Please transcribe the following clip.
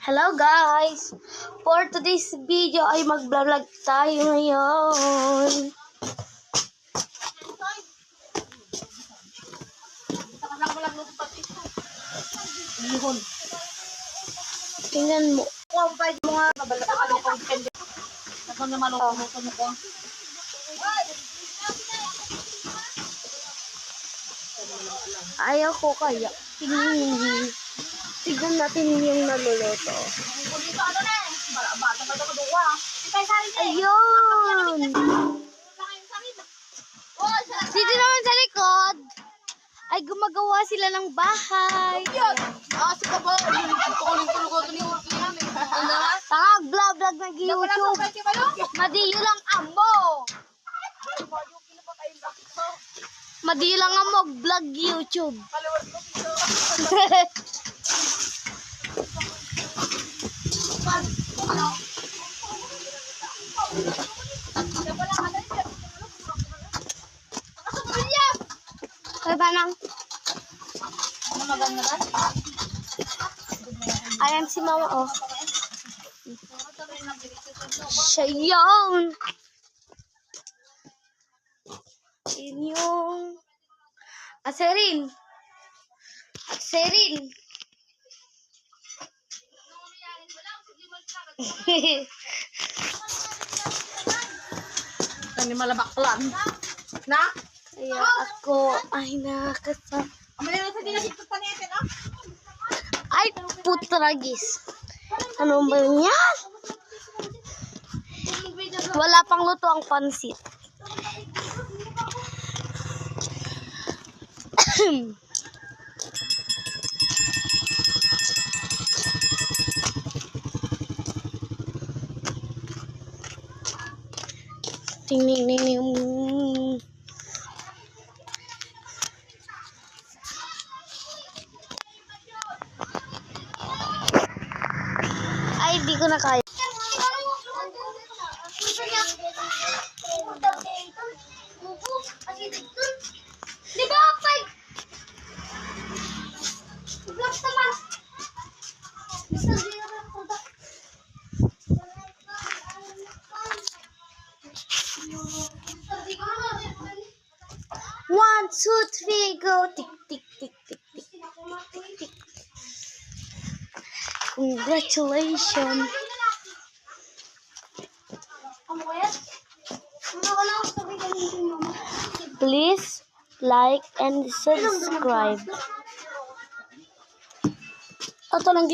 Hello guys! For today's video ay mag-vlog tayo ngayon. Tingnan mo. Ayaw ko kaya. Tignan natin yung naluluto. Ayun! Dito naman sa likod ay gumagawa sila ng bahay. Tanga, vlog nag YouTube. Madiyo lang amo. Madiyo lang amo, vlog YouTube. Kaya ba nang? Ayan si mama, oh. Siya yun. Yun yung Aserin. Aserin. Ini malabaklan. Na? Kaya ako ay nakasama. Ay, putragis. Ano ba yan? Wala pang luto ang pansit. Ting. Ay, di ko na kaya. Di ba, Pag? Vlogs naman. One, two, three, go. Tick, tick, tick, tick, tick, tick, tick. Congratulations. Please like and subscribe. Ito lang